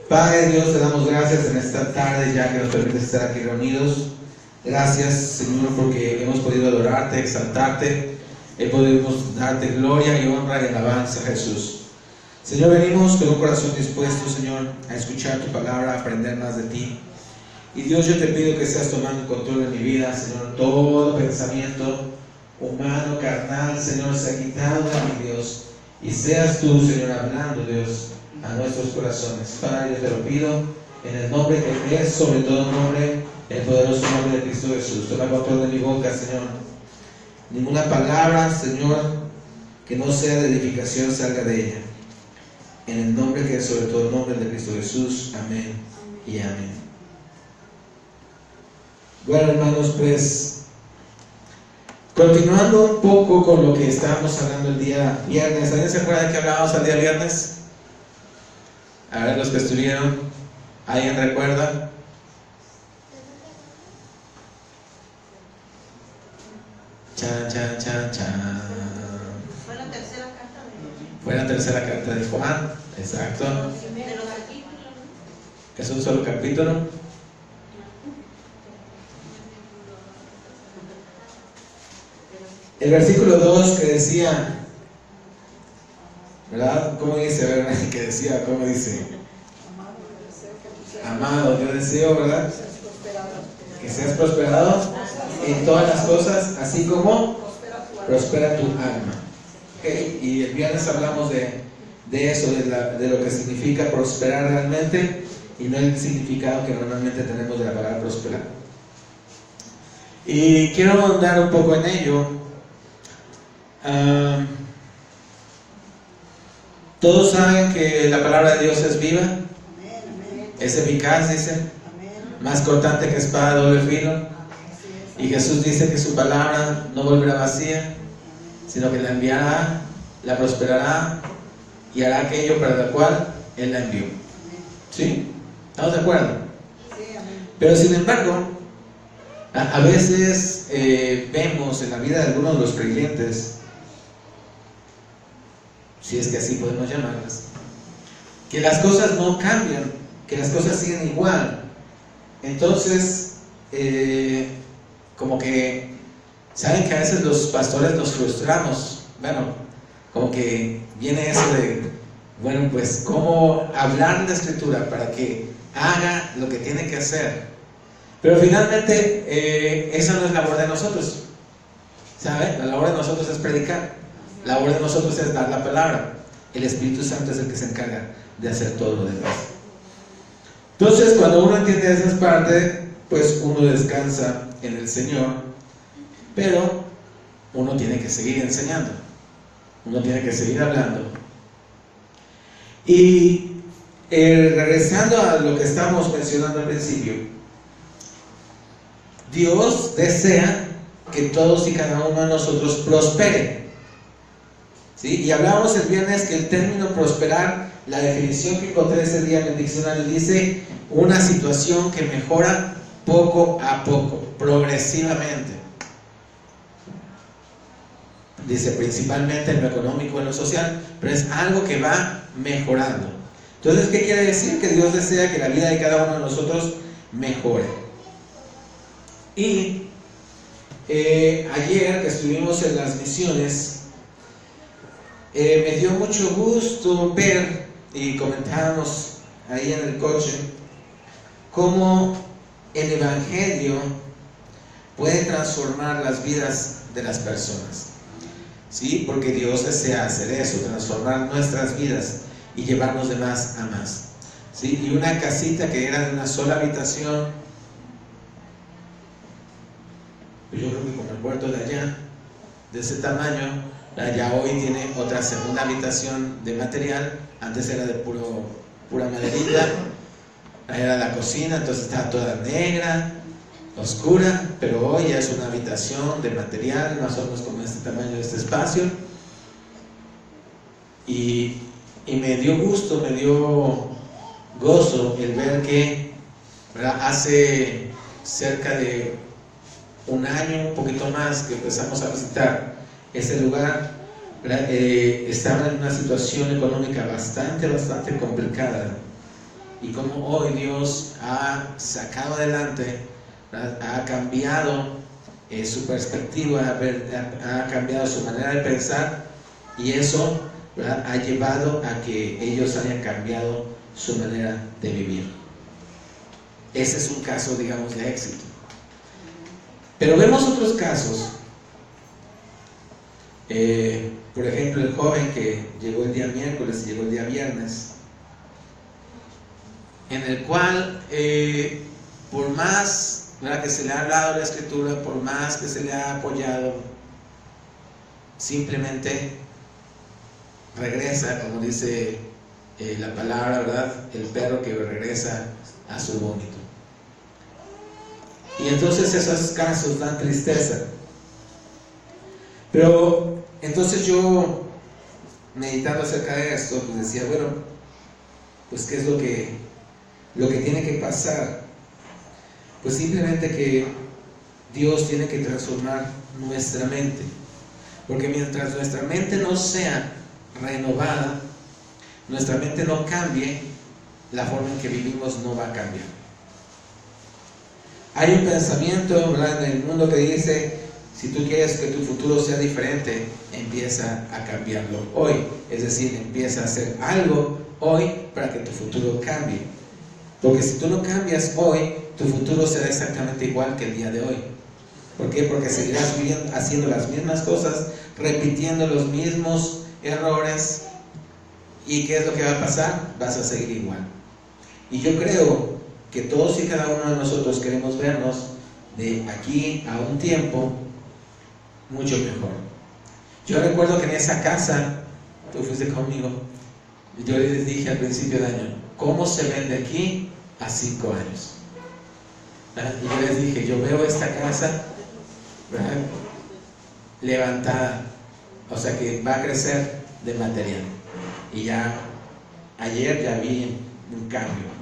Padre Dios, te damos gracias en esta tarde ya que nos permites estar aquí reunidos. Gracias, Señor, porque hemos podido adorarte, exaltarte, podido darte gloria y honra y alabanza, Jesús. Señor, venimos con un corazón dispuesto, Señor, a escuchar tu palabra, a aprender más de ti. Y Dios, yo te pido que seas tomando control de mi vida, Señor. Todo pensamiento humano, carnal, Señor, se ha quitado de mi Dios. Y seas tú, Señor, hablando, Dios, a nuestros corazones. Padre, yo te lo pido en el nombre que es sobre todo nombre, el poderoso nombre de Cristo Jesús. Toma control de mi boca, Señor. Ninguna palabra, Señor, que no sea de edificación salga de ella. En el nombre que es sobre todo nombre de Cristo Jesús. Amén y amén. Bueno, hermanos, pues continuando un poco con lo que estábamos hablando el día viernes. ¿Alguien se acuerda de que hablábamos el día viernes? A ver, los que estuvieron, ¿alguien recuerda? Chan, chan, chan, chan. Fue la tercera carta de... Fue la tercera carta de Juan, exacto. De los capítulos. ¿Es un solo capítulo? El versículo 2 que decía, ¿verdad? ¿Cómo dice? A ver, que decía, ¿cómo dice? Amado, yo deseo, ¿verdad? Que seas prosperado en todas las cosas, así como prospera tu alma. ¿Okay? Y el viernes hablamos de eso, de lo que significa prosperar realmente y no el significado que normalmente tenemos de la palabra prosperar. Y quiero ahondar un poco en ello. Todos saben que la palabra de Dios es viva, es eficaz, dice, más cortante que espada de doble filo. Y Jesús dice que su palabra no volverá vacía, sino que la enviará, la prosperará y hará aquello para lo cual Él la envió. ¿Sí? ¿Estamos de acuerdo? Pero sin embargo, a veces vemos en la vida de algunos de los creyentes, si es que así podemos llamarlas, que las cosas no cambian, que las cosas siguen igual. Entonces, como que, ¿saben que a veces los pastores nos frustramos? Bueno, como que viene eso de, bueno, pues, ¿cómo hablar de Escritura para que haga lo que tiene que hacer? Pero finalmente, esa no es la labor de nosotros, ¿saben? La labor de nosotros es predicar. La labor de nosotros es dar la palabra. El Espíritu Santo es el que se encarga de hacer todo lo demás. Entonces, cuando uno entiende esas partes, pues uno descansa en el Señor, pero uno tiene que seguir enseñando, uno tiene que seguir hablando. Y regresando a lo que estamos mencionando al principio, Dios desea que todos y cada uno de nosotros prosperen. ¿Sí? Y hablábamos el viernes que el término prosperar, la definición que encontré ese día en el diccionario dice una situación que mejora poco a poco, progresivamente. Dice principalmente en lo económico, en lo social, pero es algo que va mejorando. Entonces, ¿qué quiere decir? Que Dios desea que la vida de cada uno de nosotros mejore. Y ayer que estuvimos en las misiones, me dio mucho gusto ver, y comentábamos ahí en el coche, cómo el Evangelio puede transformar las vidas de las personas. ¿Sí? Porque Dios desea hacer eso, transformar nuestras vidas y llevarnos de más a más. ¿Sí? Y una casita que era de una sola habitación, yo creo que como el puerto de allá, de ese tamaño, ya hoy tiene otra segunda habitación de material. Antes era de pura maderita, era la cocina, entonces estaba toda negra, oscura, pero hoy ya es una habitación de material, más o menos como este tamaño de este espacio. Y me dio gusto, me dio gozo el ver que, ¿verdad?, hace cerca de un año, un poquito más, que empezamos a visitar ese lugar, estaba en una situación económica bastante complicada. y cómo hoy Dios ha sacado adelante, ha cambiado su perspectiva, ha cambiado su manera de pensar, y eso, ¿verdad?, ha llevado a que ellos hayan cambiado su manera de vivir. Ese es un caso, digamos, de éxito. Pero vemos otros casos. Por ejemplo, el joven que llegó el día miércoles y llegó el día viernes, en el cual por más, ¿verdad?, que se le ha hablado de la Escritura, por más que se le ha apoyado, simplemente regresa, como dice la palabra, ¿verdad?, el perro que regresa a su vómito. Y entonces esos casos dan tristeza. Pero entonces yo, meditando acerca de esto, pues decía, bueno, pues ¿qué es lo que tiene que pasar? Pues simplemente que Dios tiene que transformar nuestra mente, porque mientras nuestra mente no sea renovada, nuestra mente no cambie, la forma en que vivimos no va a cambiar. Hay un pensamiento, ¿verdad?, en el mundo que dice, si tú quieres que tu futuro sea diferente, empieza a cambiarlo hoy. Es decir, empieza a hacer algo hoy para que tu futuro cambie. Porque si tú no cambias hoy, tu futuro será exactamente igual que el día de hoy. ¿Por qué? Porque seguirás haciendo las mismas cosas, repitiendo los mismos errores. ¿Y qué es lo que va a pasar? Vas a seguir igual. Y yo creo que todos y cada uno de nosotros queremos vernos de aquí a un tiempo mucho mejor. Yo recuerdo que en esa casa, tú fuiste conmigo, yo les dije al principio de año, ¿cómo se ven de aquí a 5 años? Y yo les dije, yo veo esta casa, ¿verdad?, levantada, o sea que va a crecer de material. Y ya ayer ya vi un cambio.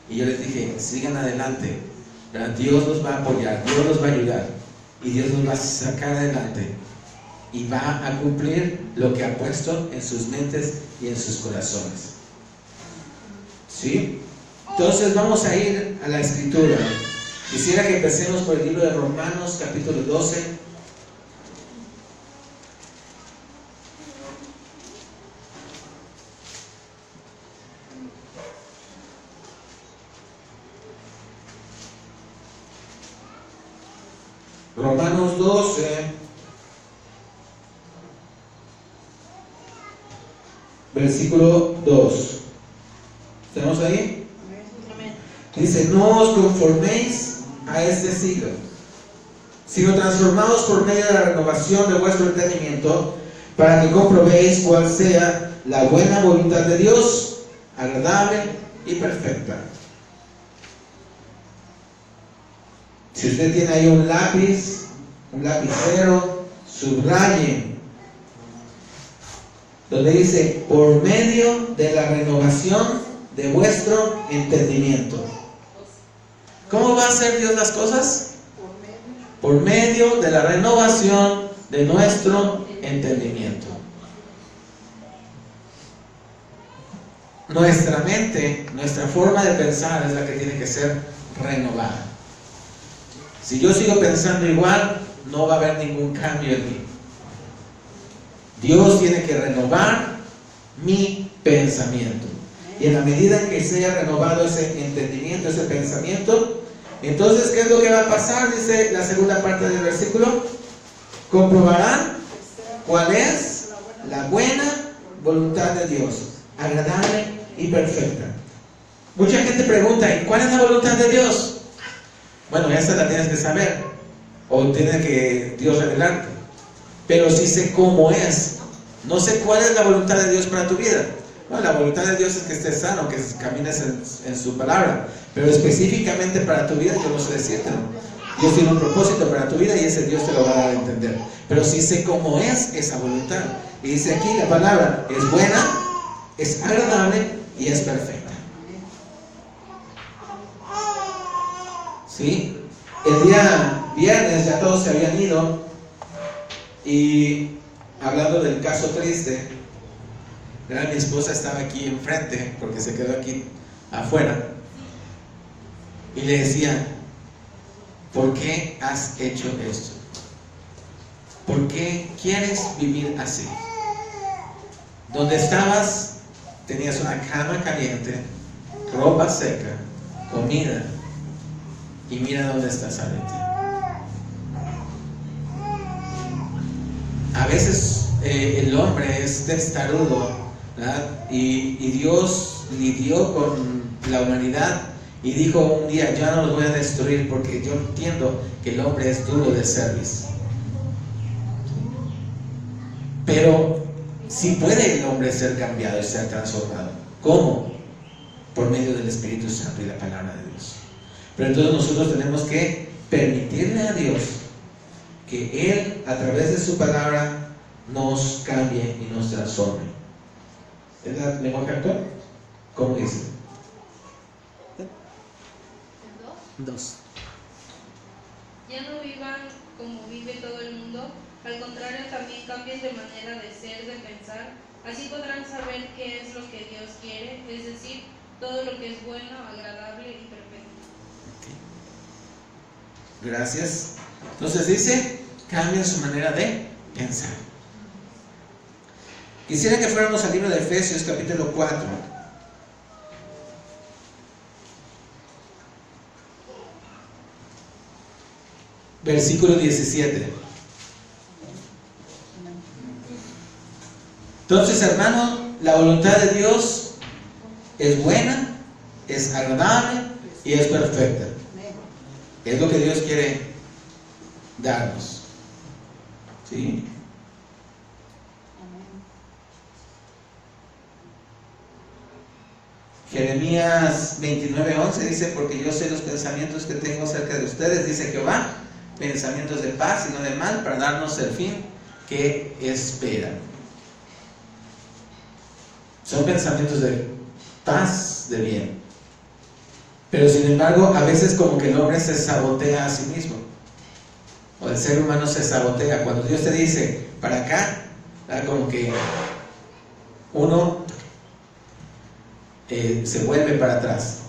Y yo les dije, sigan adelante, ¿verdad? Dios los va a apoyar, Dios los va a ayudar, y Dios los va a sacar adelante, y va a cumplir lo que ha puesto en sus mentes y en sus corazones. ¿Sí? Entonces vamos a ir a la Escritura. Quisiera que empecemos por el libro de Romanos, capítulo 12. Romanos 12, versículo 2. ¿Estamos ahí? Dice, no os conforméis a este siglo, sino transformaos por medio de la renovación de vuestro entendimiento, para que comprobéis cuál sea la buena voluntad de Dios, agradable y perfecta. Si usted tiene ahí un lápiz, un lapicero, subraye donde dice, por medio de la renovación de vuestro entendimiento. ¿Cómo va a hacer Dios las cosas? Por medio de la renovación de nuestro entendimiento. Nuestra mente, nuestra forma de pensar es la que tiene que ser renovada. Si yo sigo pensando igual, no va a haber ningún cambio en mí. Dios tiene que renovar mi pensamiento. Y en la medida en que sea renovado ese entendimiento, ese pensamiento, entonces, ¿qué es lo que va a pasar? Dice la segunda parte del versículo. Comprobarán cuál es la buena voluntad de Dios, agradable y perfecta. Mucha gente pregunta, ¿y cuál es la voluntad de Dios? Bueno, esa la tienes que saber, o tiene que Dios revelarte. Pero sí sé cómo es. No sé cuál es la voluntad de Dios para tu vida. Bueno, la voluntad de Dios es que estés sano, que camines en su palabra. Pero específicamente para tu vida, yo no sé decirte. Dios tiene un propósito para tu vida y ese Dios te lo va a dar a entender. Pero sí sé cómo es esa voluntad. Y dice aquí la palabra, es buena, es agradable y es perfecta. ¿Sí? El día viernes ya todos se habían ido y hablando del caso triste, mi esposa estaba aquí enfrente porque se quedó aquí afuera y le decía: ¿por qué has hecho esto? ¿Por qué quieres vivir así? Donde estabas tenías una cama caliente, ropa seca, comida, y mira dónde estás ahorita. A veces el hombre es testarudo, ¿verdad? Y Dios lidió con la humanidad y dijo un día: ya no los voy a destruir porque yo entiendo que el hombre es duro de cerviz. Pero sí puede el hombre ser cambiado y ser transformado. ¿Cómo? Por medio del Espíritu Santo y la palabra de Dios. Pero entonces nosotros tenemos que permitirle a Dios que Él, a través de su palabra, nos cambie y nos transforme. ¿Es la lenguaje actual? ¿Cómo dice? 2. Ya no vivan como vive todo el mundo, al contrario también cambien de manera de ser, de pensar, así podrán saber qué es lo que Dios quiere, es decir, todo lo que es bueno, agradable y perfecto. Okay. Gracias. Entonces dice: cambien su manera de pensar. Quisiera que fuéramos al libro de Efesios capítulo 4. Versículo 17. Entonces, hermano, la voluntad de Dios es buena, es agradable y es perfecta. Es lo que Dios quiere darnos. ¿Sí? Jeremías 29:11 dice: porque yo sé los pensamientos que tengo acerca de ustedes, dice Jehová, pensamientos de paz y no de mal, para darnos el fin que esperan. Son pensamientos de paz, de bien. Pero sin embargo, a veces como que el hombre se sabotea a sí mismo, o el ser humano se sabotea. Cuando Dios te dice para acá, ¿verdad? Como que uno se vuelve para atrás.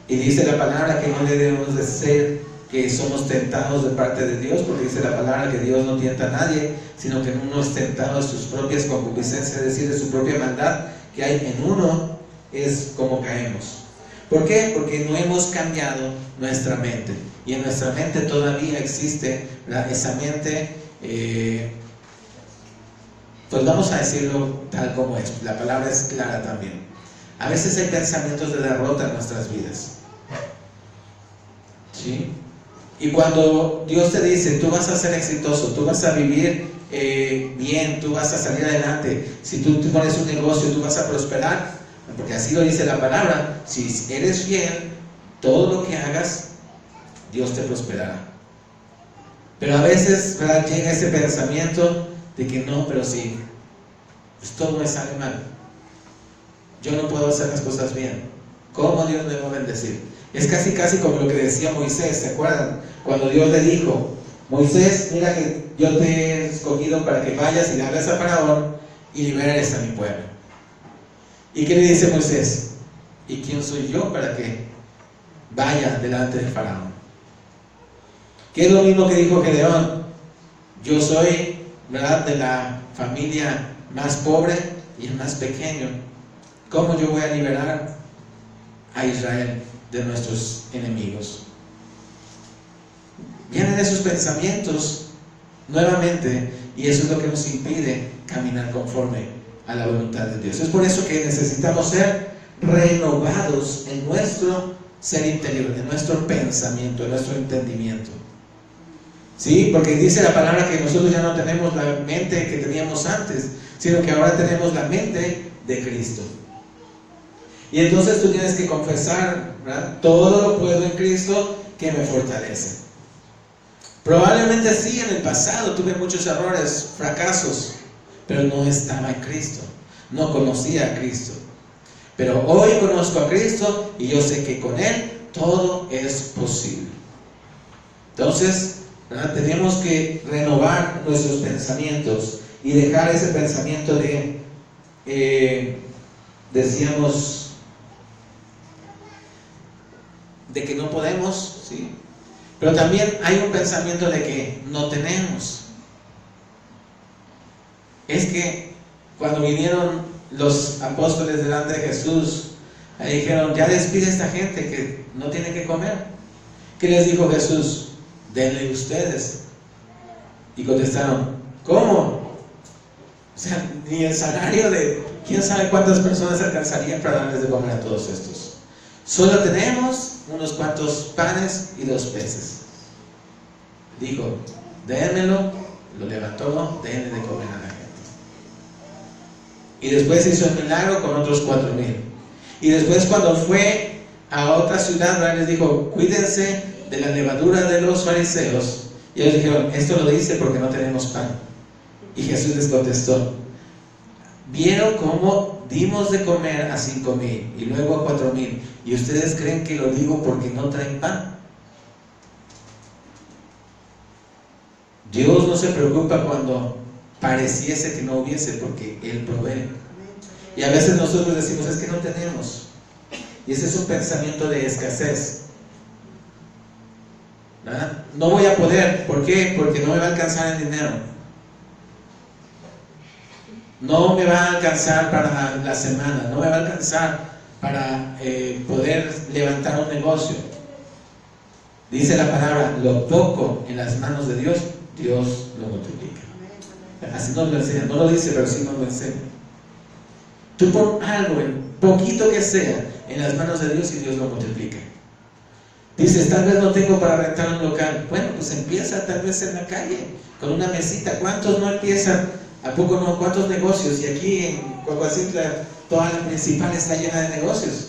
Y dice la palabra que no debemos de ser que somos tentados de parte de Dios, porque dice la palabra que Dios no tienta a nadie, sino que uno es tentado de sus propias concupiscencias, es decir, de su propia maldad que hay en uno, es como caemos. ¿Por qué? Porque no hemos cambiado nuestra mente, y en nuestra mente todavía existe, ¿verdad? Esa mente, pues vamos a decirlo tal como es, la palabra es clara también. A veces hay pensamientos de derrota en nuestras vidas, ¿sí? Y cuando Dios te dice: tú vas a ser exitoso, tú vas a vivir bien, tú vas a salir adelante, si tú te pones un negocio, tú vas a prosperar, porque así lo dice la palabra. Si eres fiel, todo lo que hagas, Dios te prosperará. Pero a veces, ¿verdad?, llega ese pensamiento de que no, pero sí, pues todo me sale mal, yo no puedo hacer las cosas bien, ¿cómo Dios me va a bendecir? Es casi como lo que decía Moisés, ¿se acuerdan? Cuando Dios le dijo: Moisés, mira que yo te he escogido para que vayas y le hables a Faraón y liberes a mi pueblo. ¿Y qué le dice Moisés? ¿Y quién soy yo para que vaya delante de Faraón? ¿Qué es lo mismo que dijo Gedeón? Yo soy, ¿verdad?, de la familia más pobre y el más pequeño. ¿Cómo yo voy a liberar a Israel de nuestros enemigos? Vienen esos pensamientos nuevamente, y eso es lo que nos impide caminar conforme a la voluntad de Dios. Es por eso que necesitamos ser renovados en nuestro ser interior, en nuestro pensamiento, en nuestro entendimiento. ¿Sí? Porque dice la palabra que nosotros ya no tenemos la mente que teníamos antes, sino que ahora tenemos la mente de Cristo. Y entonces tú tienes que confesar, ¿verdad?, todo lo puedo en Cristo que me fortalece. Probablemente sí, en el pasado tuve muchos errores, fracasos, pero no estaba en Cristo, no conocía a Cristo. Pero hoy conozco a Cristo y yo sé que con Él todo es posible. Entonces, ¿verdad?, tenemos que renovar nuestros pensamientos y dejar ese pensamiento de, decíamos, de que no podemos, ¿sí? Pero también hay un pensamiento de que no tenemos. Es que cuando vinieron los apóstoles delante de Jesús, le dijeron, ya despide a esta gente que no tiene que comer. ¿Qué les dijo Jesús? Denle ustedes. Y contestaron, ¿cómo? O sea, ni el salario de quién sabe cuántas personas alcanzarían para darles de comer a todos estos. Solo tenemos unos cuantos panes y 2 peces. Dijo, dénmelo, lo levantó, denle de comer a la gente. Y después hizo el milagro con otros 4,000. Y después cuando fue a otra ciudad, les dijo, cuídense de la levadura de los fariseos. Y ellos dijeron, esto lo dice porque no tenemos pan. Y Jesús les contestó, ¿vieron cómo dimos de comer a 5,000 y luego a 4,000? ¿Y ustedes creen que lo digo porque no traen pan? Dios no se preocupa cuando pareciese que no hubiese, porque Él provee. Y a veces nosotros decimos, es que no tenemos. Y ese es un pensamiento de escasez, ¿verdad? No voy a poder. ¿Por qué? Porque no me va a alcanzar el dinero. No me va a alcanzar para la semana. No me va a alcanzar para poder levantar un negocio. Dice la palabra, lo poco en las manos de Dios, Dios lo multiplica. Así nos lo enseña. No lo dice, pero sí nos lo enseña. Tú pon algo, en poquito que sea, en las manos de Dios y Dios lo multiplica. Dices, tal vez no tengo para rentar un local. Bueno, pues empieza tal vez en la calle, con una mesita. ¿Cuántos no empiezan? ¿A poco no? ¿Cuántos negocios? Y aquí en Coahuilcintla, toda la principal está llena de negocios.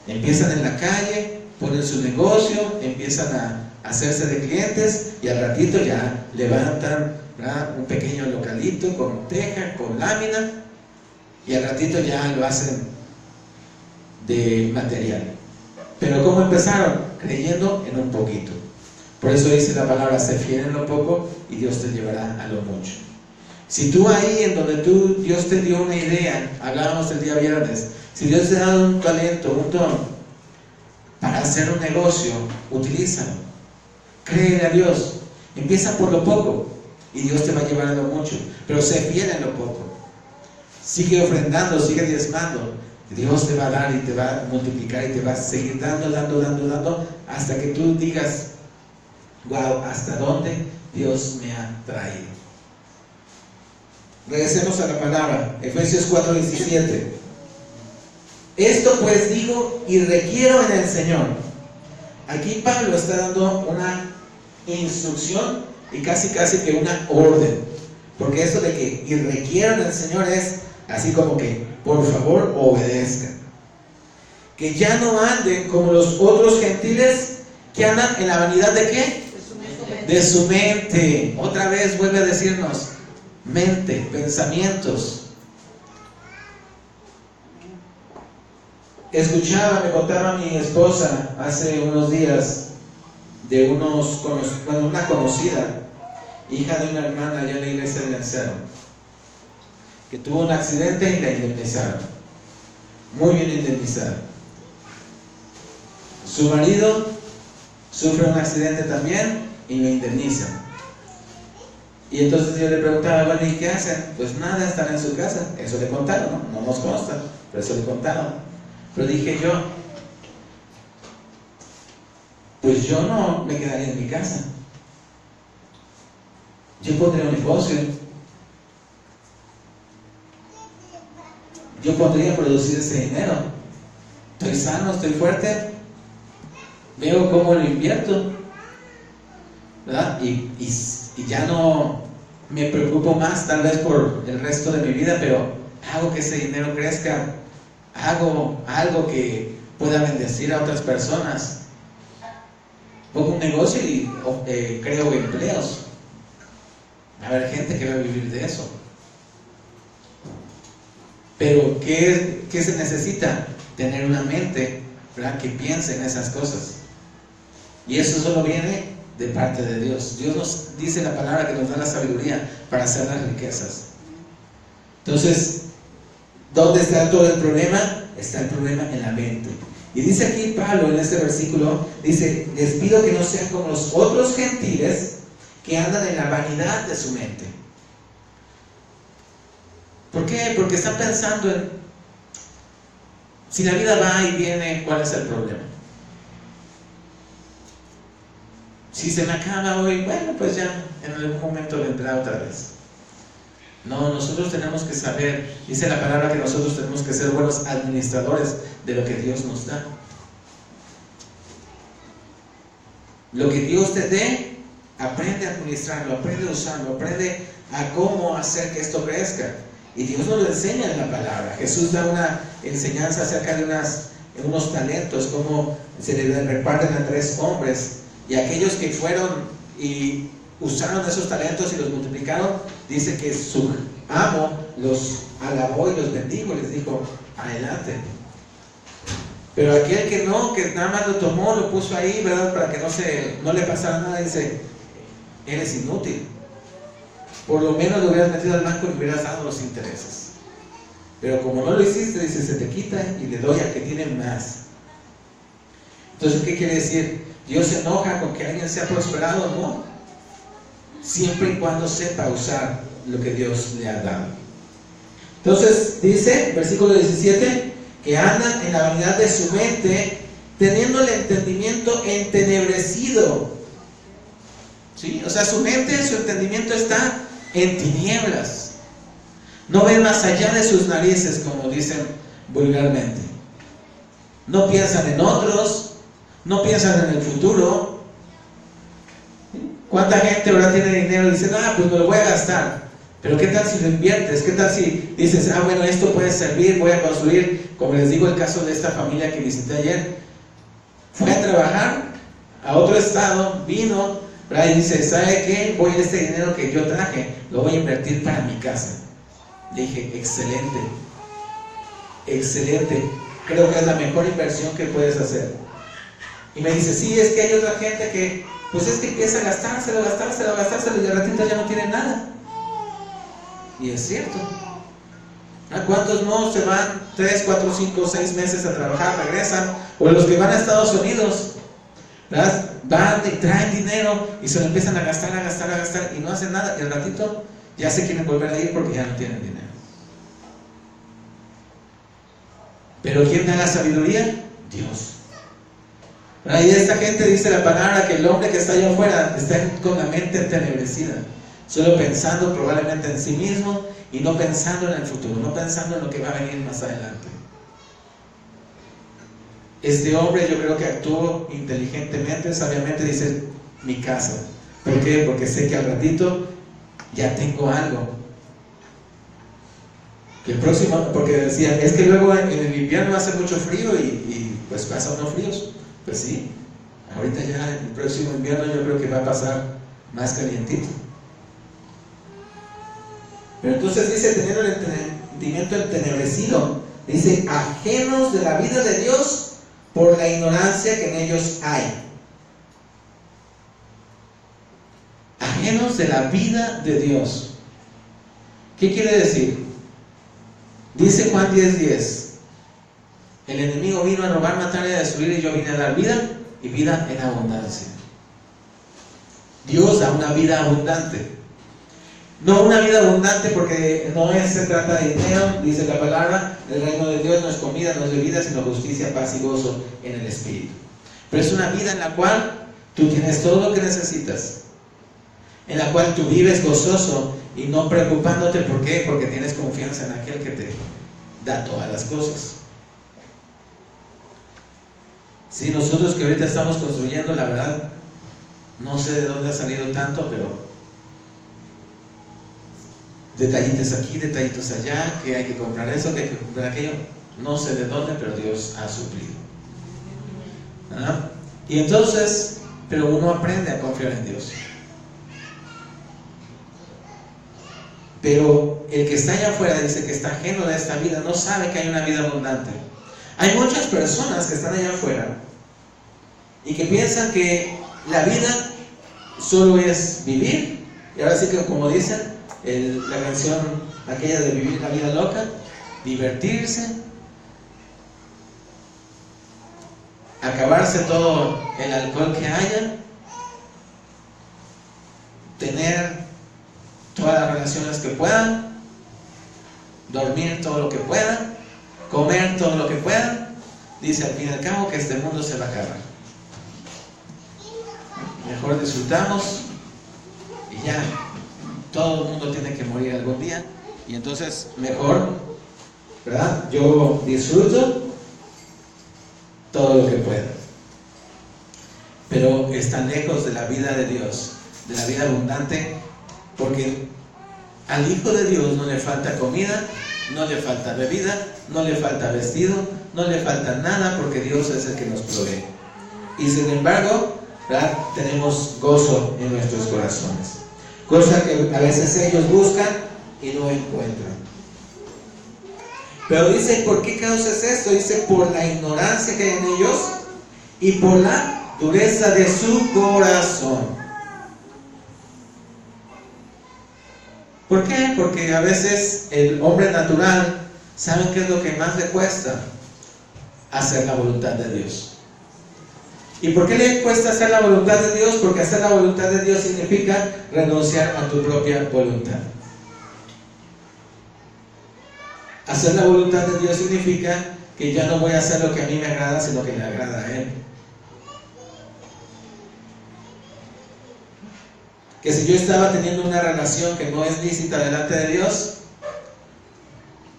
Empiezan en la calle, ponen su negocio, empiezan a hacerse de clientes y al ratito ya levantan, ¿verdad?, un pequeño localito con teja, con lámina, y al ratito ya lo hacen de material. Pero ¿cómo empezaron? Creyendo en un poquito. Por eso dice la palabra, sé fiel en lo poco y Dios te llevará a lo mucho. Si tú ahí en donde Dios te dio una idea, hablábamos el día viernes, si Dios te ha dado un talento, un don para hacer un negocio, utilízalo. Créele a Dios. Empieza por lo poco y Dios te va a llevar a lo mucho. Pero sé fiel en lo poco. Sigue ofrendando, sigue diezmando. Dios te va a dar y te va a multiplicar y te va a seguir dando hasta que tú digas, wow, ¿hasta dónde Dios me ha traído? Regresemos a la palabra, Efesios 4:17. Esto pues digo y requiero en el Señor. Aquí Pablo está dando una instrucción y casi que una orden. Porque esto de que y requiero en el Señor es así como que, por favor, obedezcan. Que ya no anden como los otros gentiles que andan en la vanidad de ¿qué? De su mente. Otra vez vuelve a decirnos, mente, pensamientos. Me contaba mi esposa hace unos días de una conocida, hija de una hermana allá en la iglesia de Lancero, que tuvo un accidente y la indemnizaron, muy bien indemnizada. Su marido sufre un accidente también y lo indemnizan. Y entonces yo le preguntaba, bueno, ¿y qué hacen? Pues nada, están en su casa. Eso le contaron, no nos consta, pero eso le contaron. Pero dije yo, pues yo no me quedaría en mi casa. Yo pondría un negocio. Yo podría producir ese dinero. Estoy sano, estoy fuerte. Veo cómo lo invierto, ¿verdad? Y ya no me preocupo más tal vez por el resto de mi vida, pero hago que ese dinero crezca. Hago algo que pueda bendecir a otras personas. Pongo un negocio y creo empleos. Va a haber gente que va a vivir de eso. Pero ¿qué se necesita? Tener una mente, ¿verdad?, que piense en esas cosas. Y eso solo viene de parte de Dios. Dios nos dice la palabra que nos da la sabiduría para hacer las riquezas. Entonces, ¿dónde está todo el problema? está el problema en la mente. Y dice aquí Pablo en este versículo, dice, les pido que no sean como los otros gentiles que andan en la vanidad de su mente. ¿Por qué? Porque están pensando en, si la vida va y viene, ¿cuál es el problema? Si se me acaba hoy, bueno, pues ya en algún momento vendrá otra vez. No, nosotros tenemos que saber, dice la palabra que nosotros tenemos que ser buenos administradores de lo que Dios nos da. Lo que Dios te dé, aprende a administrarlo, aprende a usarlo, aprende a cómo hacer que esto crezca. Y Dios nos lo enseña en la palabra. Jesús da una enseñanza acerca de unos talentos, cómo se le reparten a 3 hombres. Y aquellos que fueron y usaron esos talentos y los multiplicaron, dice que su amo los alabó y los bendijo, les dijo, adelante. Pero aquel que no, que nada más lo tomó, lo puso ahí, ¿verdad? Para que no le pasara nada, dice, eres inútil. Por lo menos lo hubieras metido al banco y le hubieras dado los intereses. Pero como no lo hiciste, dice, se te quita y le doy al que tiene más. Entonces, ¿qué quiere decir? ¿Dios se enoja con que alguien sea prosperado? No. Siempre y cuando sepa usar lo que Dios le ha dado. Entonces, dice, versículo 17, que andan en la vanidad de su mente, teniendo el entendimiento entenebrecido. ¿Sí? O sea, su mente, su entendimiento está en tinieblas. No ven más allá de sus narices, como dicen vulgarmente. No piensan en otros, no piensan en el futuro. ¿Cuánta gente ahora tiene dinero y dice, pues me lo voy a gastar? Pero ¿qué tal si lo inviertes? ¿Qué tal si dices, bueno, esto puede servir, voy a construir? Como les digo el caso de esta familia que visité ayer. Fue a trabajar a otro estado, vino, y dice, ¿sabe qué? Voy a este dinero que yo traje, lo voy a invertir para mi casa. Le dije, excelente, excelente. Creo que es la mejor inversión que puedes hacer. Y me dice, sí, es que hay otra gente que, pues es que empieza a gastárselo, y de ratito ya no tiene nada. Y es cierto. ¿A cuántos no se van 3, 4, 5, 6 meses a trabajar, regresan? O los que van a Estados Unidos, ¿verdad? Van y traen dinero y se lo empiezan a gastar y no hacen nada. Y al ratito ya se quieren volver a ir porque ya no tienen dinero. Pero ¿quién da la sabiduría? Dios. Y esta gente dice la palabra que el hombre que está allá afuera está con la mente entenebrecida, solo pensando probablemente en sí mismo y no pensando en el futuro, no pensando en lo que va a venir más adelante. Este hombre yo creo que actuó inteligentemente, sabiamente, dice, mi casa. ¿Por qué? Porque sé que al ratito ya tengo algo. Que el próximo, porque decía, es que luego en el invierno hace mucho frío y pues pasa unos fríos. Pues sí, ahorita ya en el próximo invierno yo creo que va a pasar más calientito. Pero entonces dice, teniendo el entendimiento entenebrecido, dice, ajenos de la vida de Dios por la ignorancia que en ellos hay. Ajenos de la vida de Dios. ¿Qué quiere decir? Dice Juan 10:10, el enemigo vino a robar, matar y a destruir, y yo vine a dar vida y vida en abundancia. Dios da una vida abundante. No una vida abundante porque no se trata de dinero, dice la palabra, el reino de Dios no es comida, no es bebida, sino justicia, paz y gozo en el Espíritu. Pero es una vida en la cual tú tienes todo lo que necesitas, en la cual tú vives gozoso y no preocupándote. ¿Por qué? Porque tienes confianza en aquel que te da todas las cosas. Sí, nosotros que ahorita estamos construyendo, la verdad, no sé de dónde ha salido tanto, pero detallitos aquí, detallitos allá, que hay que comprar eso, que hay que comprar aquello, no sé de dónde, pero Dios ha suplido. ¿Ah? Y entonces, pero uno aprende a confiar en Dios. Pero el que está allá afuera, dice que está ajeno de esta vida, no sabe que hay una vida abundante. Hay muchas personas que están allá afuera y que piensan que la vida solo es vivir, y ahora sí que como dicen la canción aquella de vivir la vida loca, divertirse, acabarse todo el alcohol que haya, tener todas las relaciones que puedan, dormir todo lo que puedan, comer todo lo que puedan. Dice al fin y al cabo que este mundo se va a acabar. Mejor disfrutamos y ya, todo el mundo tiene que morir algún día, y entonces mejor, ¿verdad? Yo disfruto todo lo que pueda. Pero está lejos de la vida de Dios, de la vida abundante, porque al Hijo de Dios no le falta comida, no le falta bebida, no le falta vestido, no le falta nada, porque Dios es el que nos provee. Y sin embargo, ¿verdad?, tenemos gozo en nuestros corazones, cosa que a veces ellos buscan y no encuentran. Pero dice, ¿por qué causa es esto? Dice, por la ignorancia que hay en ellos y por la dureza de su corazón. ¿Por qué? Porque a veces el hombre natural, ¿saben qué es lo que más le cuesta? Hacer la voluntad de Dios. ¿Y por qué le cuesta hacer la voluntad de Dios? Porque hacer la voluntad de Dios significa renunciar a tu propia voluntad. Hacer la voluntad de Dios significa que ya no voy a hacer lo que a mí me agrada, sino que le agrada a Él. Que si yo estaba teniendo una relación que no es lícita delante de Dios,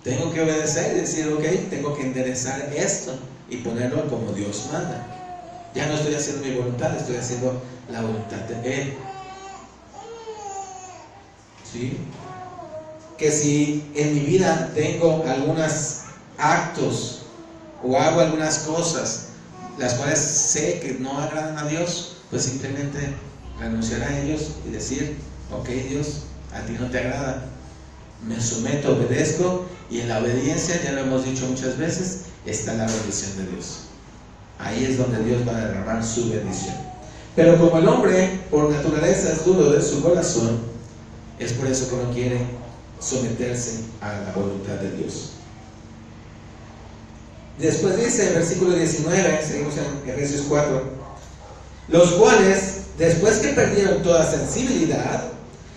tengo que obedecer y decir, ok, tengo que enderezar esto y ponerlo como Dios manda. Ya no estoy haciendo mi voluntad, estoy haciendo la voluntad de Él. ¿Sí? Que si en mi vida tengo algunos actos o hago algunas cosas las cuales sé que no agradan a Dios, pues simplemente renunciar a ellos y decir, ok Dios, a ti no te agrada, me someto, obedezco, y en la obediencia, ya lo hemos dicho muchas veces, está la bendición de Dios. Ahí es donde Dios va a derramar su bendición. Pero como el hombre por naturaleza es duro de su corazón, es por eso que no quiere someterse a la voluntad de Dios. Después dice el versículo 19, seguimos en Efesios 4, los cuales, después que perdieron toda sensibilidad,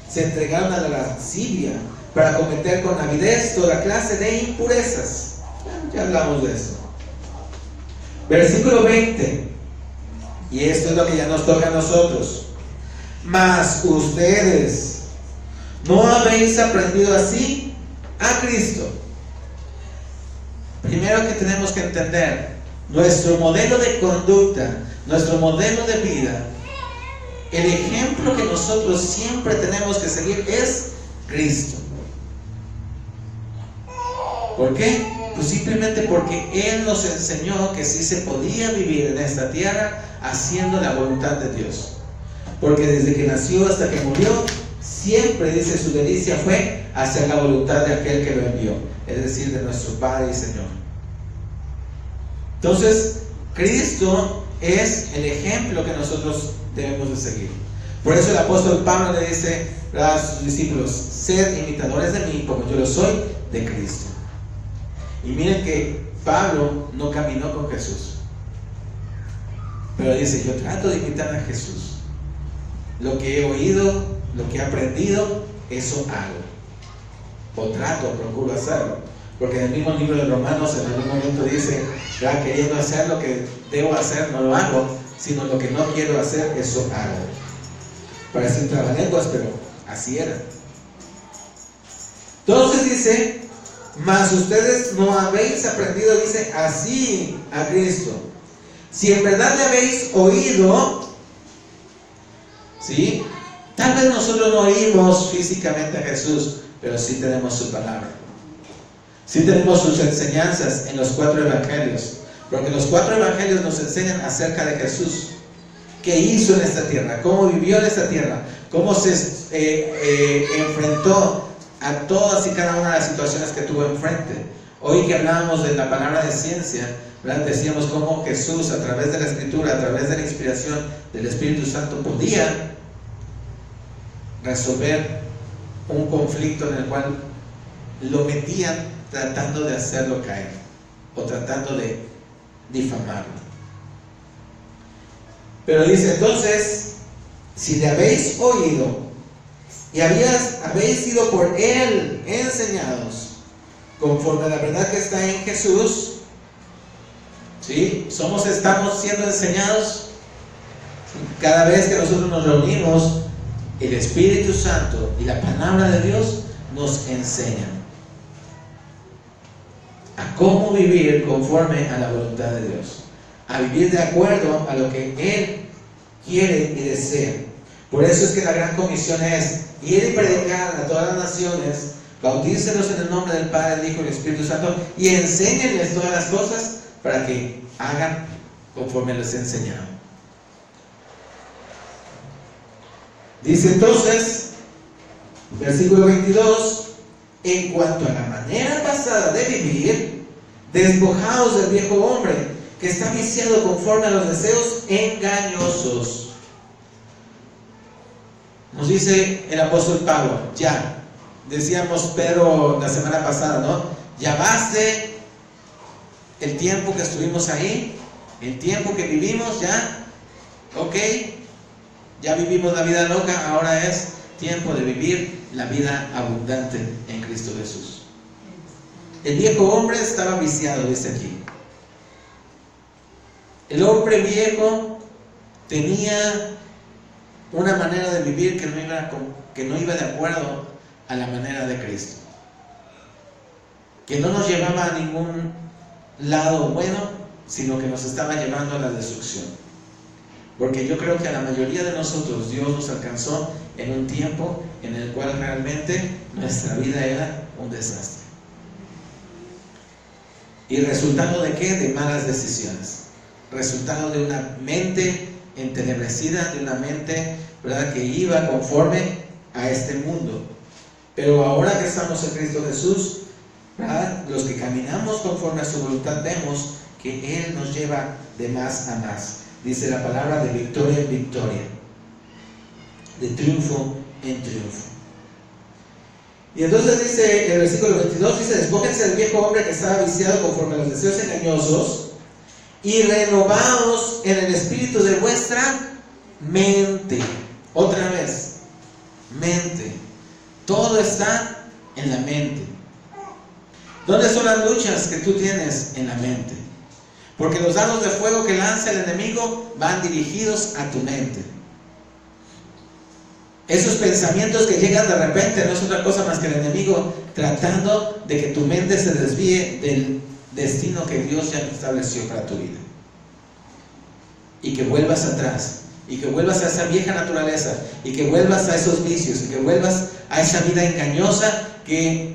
se entregaron a la lascivia para cometer con avidez toda clase de impurezas. Ya hablamos de eso. Versículo 20, y esto es lo que ya nos toca a nosotros. Mas ustedes ¿no habéis aprendido así a Cristo? Primero que tenemos que entender, nuestro modelo de conducta, nuestro modelo de vida, el ejemplo que nosotros siempre tenemos que seguir es Cristo. ¿Por qué? Pues simplemente porque Él nos enseñó que sí se podía vivir en esta tierra haciendo la voluntad de Dios. Porque desde que nació hasta que murió, siempre, dice, su delicia fue hacer la voluntad de aquel que lo envió, es decir, de nuestro Padre y Señor. Entonces, Cristo es el ejemplo que nosotros debemos de seguir. Por eso el apóstol Pablo le dice a sus discípulos, sed imitadores de mí como yo lo soy de Cristo. Y miren que Pablo no caminó con Jesús, pero dice, yo trato de imitar a Jesús. Lo que he oído, lo que he aprendido, eso hago, o trato, procuro hacerlo, porque en el mismo libro de Romanos en algún momento dice, ya queriendo hacer lo que debo hacer, no lo hago, sino lo que no quiero hacer, eso hago. Parece un trabalenguas, pero así era. Entonces dice, mas ustedes no habéis aprendido, dice, así a Cristo. Si en verdad le habéis oído, ¿sí? Tal vez nosotros no oímos físicamente a Jesús, pero sí tenemos su palabra. Sí tenemos sus enseñanzas en los 4 evangelios, porque los 4 evangelios nos enseñan acerca de Jesús. ¿Qué hizo en esta tierra? ¿Cómo vivió en esta tierra? ¿Cómo se enfrentó a todas y cada una de las situaciones que tuvo enfrente? Hoy que hablábamos de la palabra de ciencia, ¿verdad?, decíamos cómo Jesús, a través de la Escritura, a través de la inspiración del Espíritu Santo, podía resolver un conflicto en el cual lo metían tratando de hacerlo caer o tratando de difamarlo. Pero dice, entonces, si le habéis oído y habéis sido por Él enseñados, conforme a la verdad que está en Jesús, ¿sí? Estamos siendo enseñados cada vez que nosotros nos reunimos. El Espíritu Santo y la palabra de Dios nos enseñan a cómo vivir conforme a la voluntad de Dios, a vivir de acuerdo a lo que Él quiere y desea. Por eso es que la gran comisión es ir y predicar a todas las naciones, bautícelos en el nombre del Padre, del Hijo y del Espíritu Santo, y enséñenles todas las cosas para que hagan conforme les enseñaron. Dice entonces, versículo 22, en cuanto a la manera pasada de vivir, despojaos del viejo hombre, que está viciado conforme a los deseos engañosos. Nos dice el apóstol Pablo, ya, decíamos Pedro la semana pasada, ¿no? Ya baste el tiempo que estuvimos ahí, el tiempo que vivimos, ya, ok, ya vivimos la vida loca, ahora es tiempo de vivir la vida abundante en Cristo Jesús. El viejo hombre estaba viciado, dice aquí. El hombre viejo tenía una manera de vivir que no iba de acuerdo a la manera de Cristo, que no nos llevaba a ningún lado bueno, sino que nos estaba llevando a la destrucción. Porque yo creo que a la mayoría de nosotros Dios nos alcanzó en un tiempo en el cual realmente nuestra vida era un desastre. ¿Y resultado de qué? De malas decisiones. Resultado de una mente entenebrecida, de una mente, ¿verdad?, que iba conforme a este mundo. Pero ahora que estamos en Cristo Jesús, ¿verdad?, los que caminamos conforme a su voluntad, vemos que Él nos lleva de más a más. Dice la palabra, de victoria en victoria, de triunfo en triunfo. Y entonces dice el versículo 22, dice, despójense del viejo hombre que estaba viciado conforme a los deseos engañosos, y renovaos en el espíritu de vuestra mente. Otra vez, mente. Todo está en la mente. ¿Dónde son las luchas que tú tienes? En la mente. Porque los dardos de fuego que lanza el enemigo van dirigidos a tu mente. Esos pensamientos que llegan de repente no es otra cosa más que el enemigo tratando de que tu mente se desvíe del destino que Dios ya estableció para tu vida. Y que vuelvas atrás, y que vuelvas a esa vieja naturaleza, y que vuelvas a esos vicios, y que vuelvas a esa vida engañosa que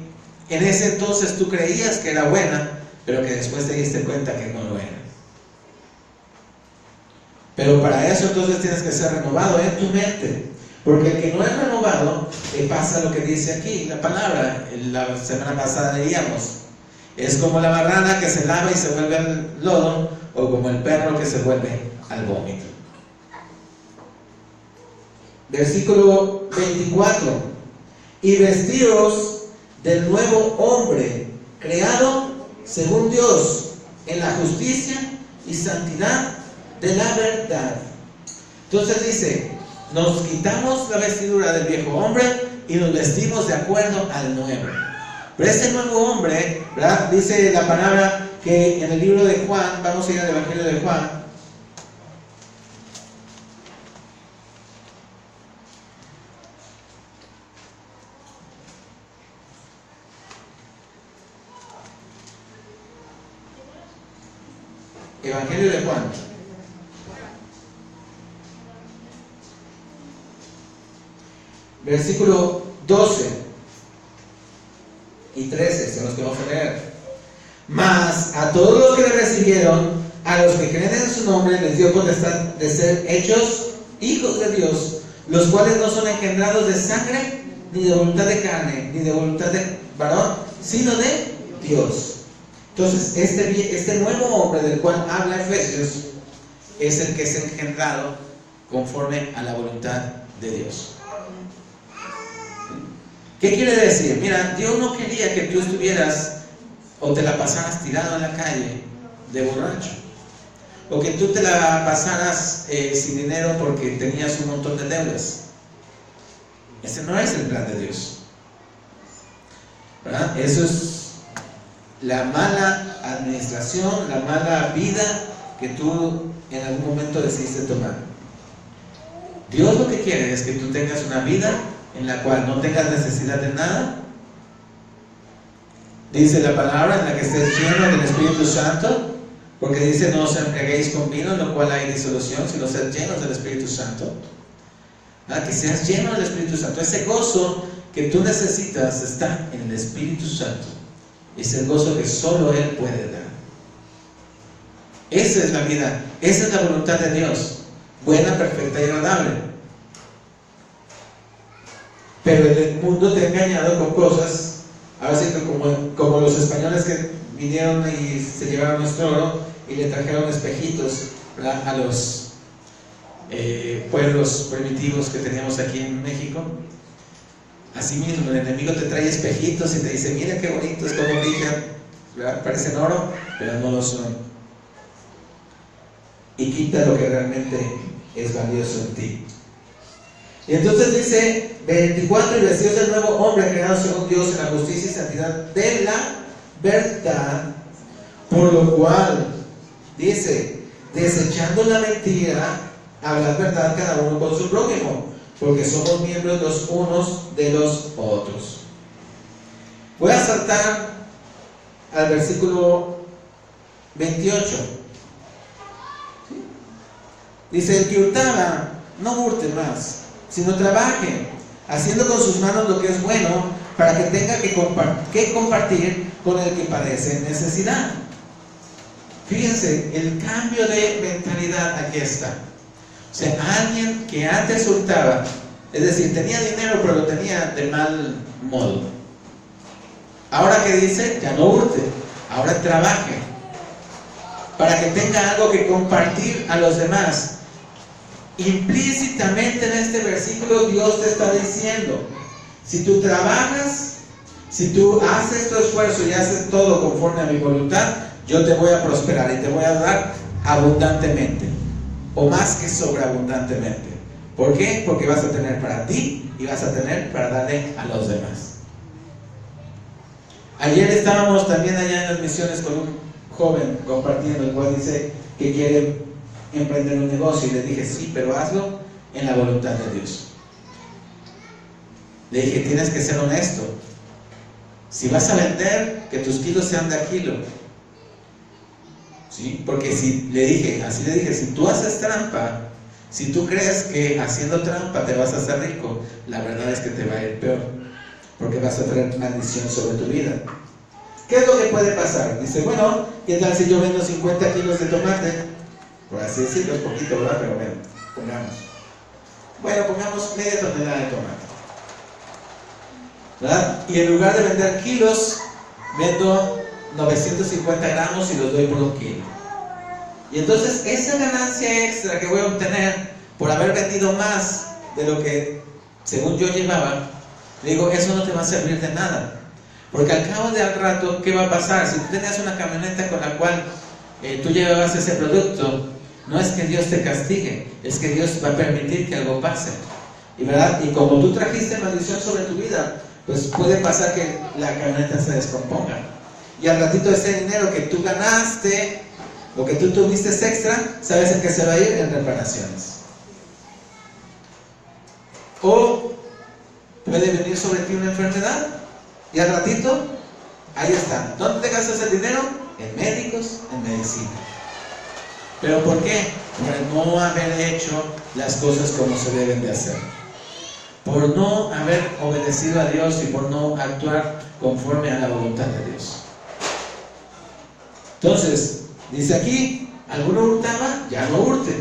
en ese entonces tú creías que era buena, pero que después te diste cuenta que no lo era. Pero para eso entonces tienes que ser renovado en tu mente. Porque el que no es renovado, le pasa lo que dice aquí la palabra. La semana pasada leíamos, es como la marrana que se lava y se vuelve al lodo, o como el perro que se vuelve al vómito. Versículo 24, y vestidos del nuevo hombre, creado según Dios, en la justicia y santidad de la verdad. Entonces dice, nos quitamos la vestidura del viejo hombre y nos vestimos de acuerdo al nuevo. Pero este nuevo hombre, ¿verdad?, dice la palabra que en el libro de Juan, vamos a ir al Evangelio de Juan. Evangelio de Juan. Versículo 12 y 13 son los que vamos a leer. Mas a todos los que le recibieron, a los que creen en su nombre, les dio potestad de ser hechos hijos de Dios, los cuales no son engendrados de sangre, ni de voluntad de carne, ni de voluntad de varón, sino de Dios. Entonces, este nuevo hombre del cual habla Efesios es el que es engendrado conforme a la voluntad de Dios. ¿Qué quiere decir? Mira, Dios no quería que tú estuvieras o te la pasaras tirado en la calle de borracho, o que tú te la pasaras sin dinero porque tenías un montón de deudas. Ese no es el plan de Dios, ¿verdad? Eso es la mala administración, la mala vida que tú en algún momento decidiste tomar. Dios lo que quiere es que tú tengas una vida en la cual no tengas necesidad de nada. Dice la palabra en la que estés lleno del Espíritu Santo, porque dice: no os embriaguéis con vino, en lo cual hay disolución, sino sed llenos del Espíritu Santo. Que seas lleno del Espíritu Santo. Ese gozo que tú necesitas está en el Espíritu Santo. Es el gozo que solo Él puede dar. Esa es la vida, esa es la voluntad de Dios, buena, perfecta y agradable. Pero el mundo te ha engañado con cosas. Ahora sí que como los españoles que vinieron y se llevaron nuestro oro y le trajeron espejitos, ¿verdad?, a los pueblos primitivos que teníamos aquí en México. Así mismo el enemigo te trae espejitos y te dice: mira qué bonitos, cómo brillan, ¿verdad? Parecen oro, pero no lo son, y quita lo que realmente es valioso en ti. Y entonces dice 24: y vestidos del nuevo hombre, creado según Dios en la justicia y santidad de la verdad, por lo cual dice: desechando la mentira, hablad verdad cada uno con su prójimo, porque somos miembros los unos de los otros. Voy a saltar al versículo 28. ¿Sí? Dice: el que hurtaba, no hurte más, sino trabaje, haciendo con sus manos lo que es bueno, para que tenga que compartir con el que padece necesidad. Fíjense, el cambio de mentalidad aquí está. O sea, alguien que antes hurtaba, es decir, tenía dinero pero lo tenía de mal modo. Ahora que dice: ya no hurte, ahora trabaje, para que tenga algo que compartir a los demás. Implícitamente en este versículo Dios te está diciendo: si tú trabajas, si tú haces tu esfuerzo y haces todo conforme a mi voluntad, yo te voy a prosperar y te voy a dar abundantemente, o más que sobreabundantemente. ¿Por qué? Porque vas a tener para ti y vas a tener para darle a los demás. Ayer estábamos también allá en las misiones con un joven compartiendo, el cual dice que quiere emprender un negocio, y le dije: sí, pero hazlo en la voluntad de Dios. Le dije: tienes que ser honesto. Si vas a vender, que tus kilos sean de a kilo. ¿Sí? Porque así le dije, si tú haces trampa, si tú crees que haciendo trampa te vas a hacer rico, la verdad es que te va a ir peor, porque vas a traer maldición sobre tu vida. ¿Qué es lo que puede pasar? Dice: bueno, ¿qué tal si yo vendo 50 kilos de tomate? Por así decirlo, es poquito, ¿verdad? Pero bueno, pongamos media tonelada de tomate, ¿verdad? Y en lugar de vender kilos, vendo 950 gramos y los doy por un kilo. Y entonces esa ganancia extra que voy a obtener por haber vendido más de lo que según yo llevaba, digo, eso no te va a servir de nada, porque al cabo de al rato, ¿qué va a pasar? Si tú tenías una camioneta con la cual tú llevabas ese producto, no es que Dios te castigue, es que Dios va a permitir que algo pase, y ¿verdad? Y como tú trajiste maldición sobre tu vida, pues puede pasar que la camioneta se descomponga, y al ratito ese dinero que tú ganaste, lo que tú tuviste extra, ¿sabes en qué se va a ir? En reparaciones. O puede venir sobre ti una enfermedad, y al ratito, ahí está. ¿Dónde te gastas el dinero? En médicos, en medicina. ¿Pero por qué? Por no haber hecho las cosas como se deben de hacer, por no haber obedecido a Dios y por no actuar conforme a la voluntad de Dios. Entonces, dice aquí: alguno hurtaba, ya no hurte.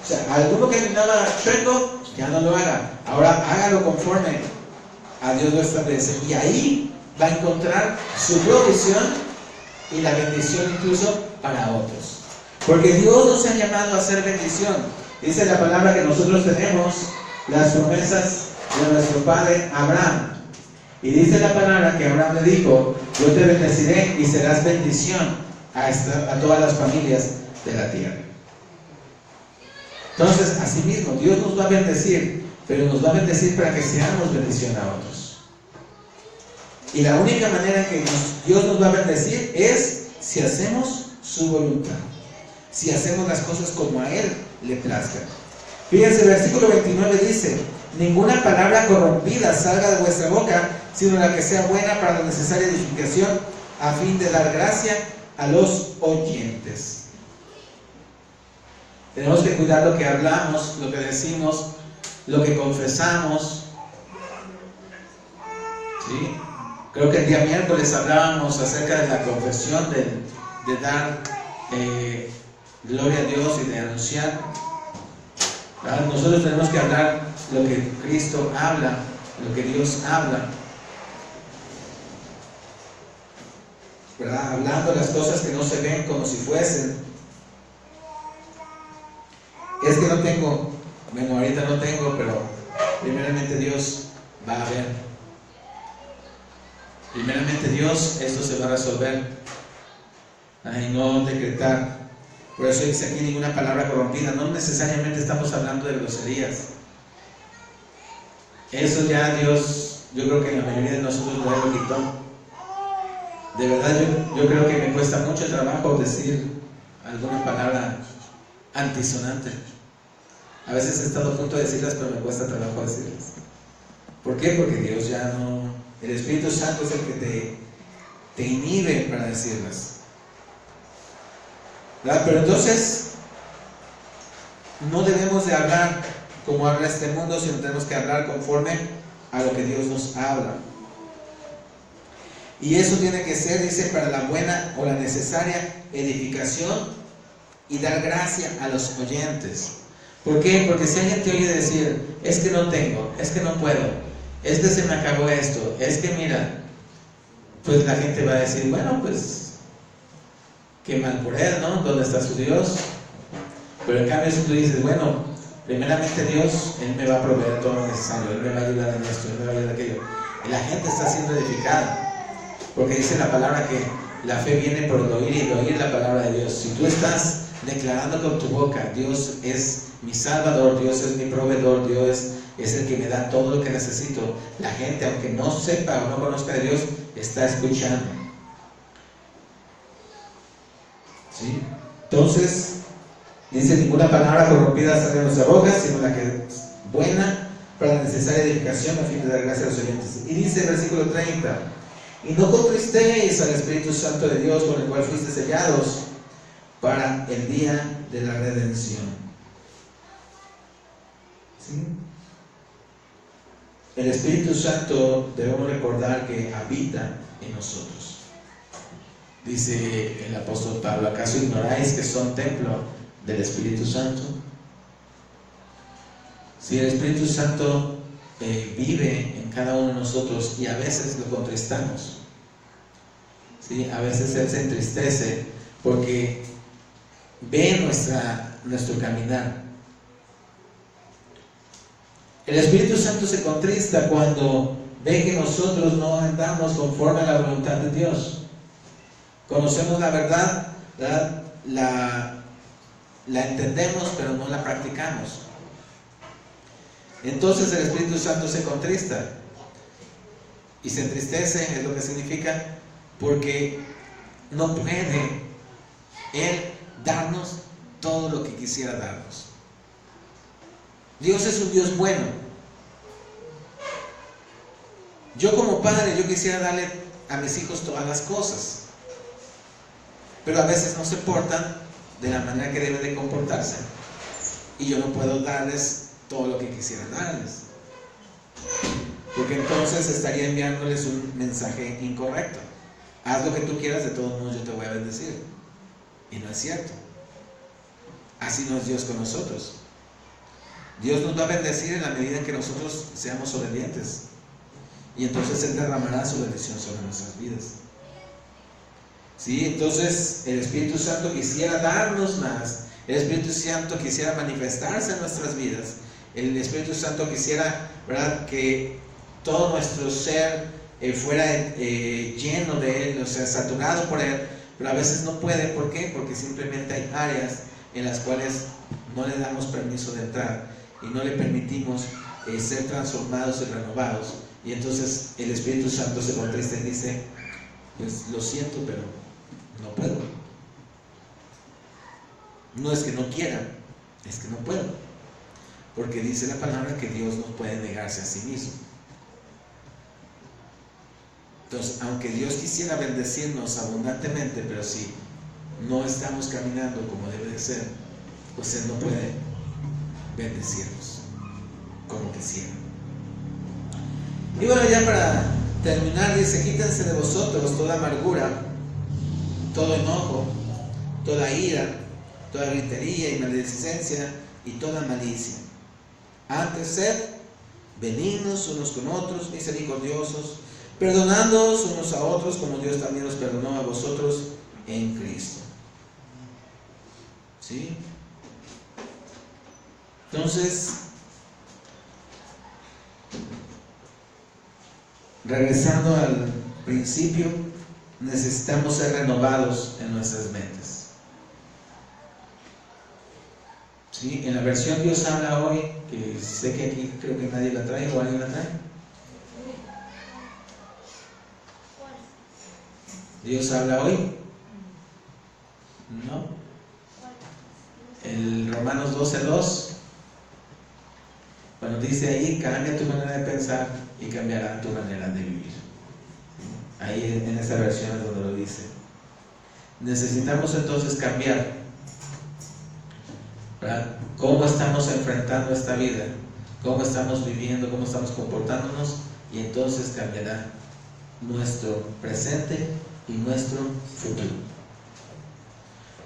O sea, alguno que caminaba chueco, ya no lo haga. Ahora hágalo conforme a Dios lo establece, y ahí va a encontrar su provisión y la bendición incluso para otros. Porque Dios nos ha llamado a ser bendición. Dice la palabra que nosotros tenemos las promesas de nuestro padre Abraham. Y dice la palabra que Abraham le dijo: yo te bendeciré y serás bendición a todas las familias de la tierra. Entonces, así mismo, Dios nos va a bendecir, pero nos va a bendecir para que seamos bendición a otros. Y la única manera en que Dios nos va a bendecir es si hacemos su voluntad, si hacemos las cosas como a Él le plazca. Fíjense, el versículo 29 dice: ninguna palabra corrompida salga de vuestra boca, sino la que sea buena para la necesaria edificación, a fin de dar gracia a los oyentes. Tenemos que cuidar lo que hablamos, lo que decimos, lo que confesamos. ¿Sí? Creo que el día miércoles hablábamos acerca de la confesión, de dar gloria a Dios y de anunciar. ¿Verdad? Nosotros tenemos que hablar lo que Cristo habla, lo que Dios habla, ¿verdad? Hablando las cosas que no se ven como si fuesen. Es que no tengo, bueno, ahorita no tengo, pero primeramente Dios va a ver. Primeramente Dios, esto se va a resolver. Y no decretar. Por eso dice aquí ninguna palabra corrompida. No necesariamente estamos hablando de groserías. Eso ya Dios, yo creo que la mayoría de nosotros lo quitó. De verdad, yo creo que me cuesta mucho trabajo decir alguna palabra antisonante. A veces he estado a punto de decirlas, pero me cuesta trabajo decirlas. ¿Por qué? Porque Dios ya no... El Espíritu Santo es el que te inhibe para decirlas, ¿verdad? Pero entonces no debemos de hablar como habla este mundo, sino tenemos que hablar conforme a lo que Dios nos habla. Y eso tiene que ser, dice, para la buena o la necesaria edificación y dar gracia a los oyentes. ¿Por qué? Porque si alguien te oye decir: es que no tengo, es que no puedo, es que se me acabó esto, es que mira, pues la gente va a decir: bueno, pues qué mal por él, ¿no? ¿Dónde está su Dios? Pero en cambio, si tú dices: bueno, primeramente Dios, Él me va a proveer todo lo necesario, Él me va a ayudar en esto, Él me va a ayudar en aquello, y la gente está siendo edificada. Porque dice la palabra que la fe viene por el oír y el oír la palabra de Dios. Si tú estás declarando con tu boca: Dios es mi salvador, Dios es mi proveedor, Dios es el que me da todo lo que necesito, la gente, aunque no sepa o no conozca de Dios, está escuchando. ¿Sí? Entonces, dice: ninguna palabra corrompida sale de nuestra boca, sino la que es buena para la necesaria edificación, a fin de dar gracia a los oyentes. Y dice el versículo 30: y no contristéis al Espíritu Santo de Dios, con el cual fuiste sellados para el día de la redención. ¿Sí? El Espíritu Santo, debemos recordar que habita en nosotros. Dice el apóstol Pablo: ¿acaso ignoráis que son templo del Espíritu Santo? Si el Espíritu Santo vive en cada uno de nosotros, y a veces lo contristamos, ¿sí? A veces Él se entristece porque ve nuestro caminar. El Espíritu Santo se contrista cuando ve que nosotros no andamos conforme a la voluntad de Dios. Conocemos la verdad, ¿verdad? La entendemos, pero no la practicamos. Entonces el Espíritu Santo se contrista y se entristece, es lo que significa, porque no puede Él darnos todo lo que quisiera darnos. Dios es un Dios bueno. Yo como padre, yo quisiera darle a mis hijos todas las cosas, pero a veces no se portan de la manera que deben de comportarse, y yo no puedo darles todo lo que quisiera darles, porque entonces estaría enviándoles un mensaje incorrecto. Haz lo que tú quieras, de todos modos yo te voy a bendecir. Y no es cierto. Así no es Dios con nosotros. Dios nos va a bendecir en la medida en que nosotros seamos obedientes, y entonces Él derramará su bendición sobre nuestras vidas. ¿Sí? Entonces el Espíritu Santo quisiera darnos más. El Espíritu Santo quisiera manifestarse en nuestras vidas. El Espíritu Santo quisiera, ¿verdad?, que todo nuestro ser fuera lleno de Él, o sea, saturado por Él, pero a veces no puede. ¿Por qué? Porque simplemente hay áreas en las cuales no le damos permiso de entrar y no le permitimos ser transformados y renovados. Y entonces el Espíritu Santo se contrista y dice, pues lo siento, pero no puedo. No es que no quiera, es que no puedo. Porque dice la palabra que Dios no puede negarse a sí mismo. Entonces, aunque Dios quisiera bendecirnos abundantemente, pero si no estamos caminando como debe de ser, pues Él no puede bendecirnos como quisiera. Y bueno, ya para terminar, dice, quítense de vosotros toda amargura, todo enojo, toda ira, toda gritería y maledicencia y toda malicia. Antes sed benignos unos con otros, misericordiosos, perdonándoos unos a otros como Dios también os perdonó a vosotros en Cristo. ¿Sí? Entonces, regresando al principio, necesitamos ser renovados en nuestras mentes. ¿Sí? En la versión Dios habla hoy, que sé que aquí creo que nadie la trae, o alguien la trae. Dios habla hoy. ¿No? El Romanos 12:2. Bueno, dice ahí, cambia tu manera de pensar y cambiará tu manera de vivir. Ahí en esa versión es donde lo dice. Necesitamos entonces cambiar, ¿verdad? Cómo estamos enfrentando esta vida, cómo estamos viviendo, cómo estamos comportándonos, y entonces cambiará nuestro presente y nuestro futuro.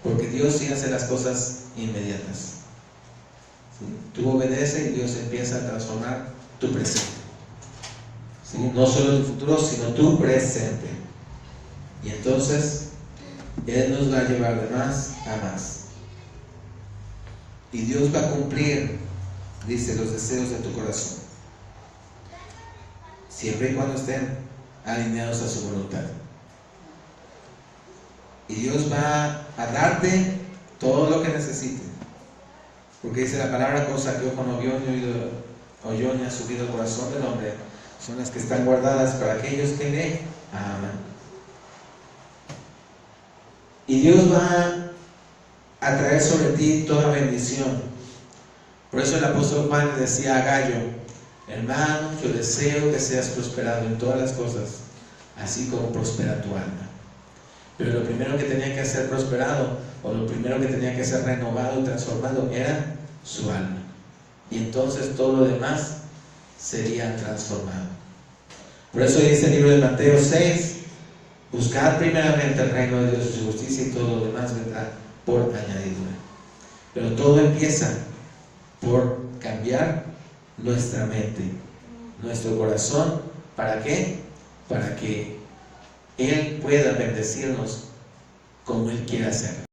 Porque Dios sí hace las cosas inmediatas. ¿Sí? Tú obedeces y Dios empieza a transformar tu presente. ¿Sí? No solo tu futuro, sino tu presente. Y entonces Él nos va a llevar de más a más. Y Dios va a cumplir, dice, los deseos de tu corazón, siempre y cuando estén alineados a su voluntad. Y Dios va a darte todo lo que necesites. Porque dice la palabra, cosa que ojo no vio, ni oído oyó, ni ha subido al corazón del hombre, son las que están guardadas para aquellos que le aman. Y Dios va a traer sobre ti toda bendición. Por eso el apóstol Juan le decía a Gallo, hermano, yo deseo que seas prosperado en todas las cosas, así como prospera tu alma. Pero lo primero que tenía que ser prosperado, o lo primero que tenía que ser renovado y transformado, era su alma. Y entonces todo lo demás sería transformado. Por eso dice el libro de Mateo 6, buscad primeramente el reino de Dios y su justicia, y todo lo demás vendrá por añadidura. Pero todo empieza por cambiar nuestra mente, nuestro corazón. ¿Para qué? Para que Él pueda bendecirnos como Él quiere hacer.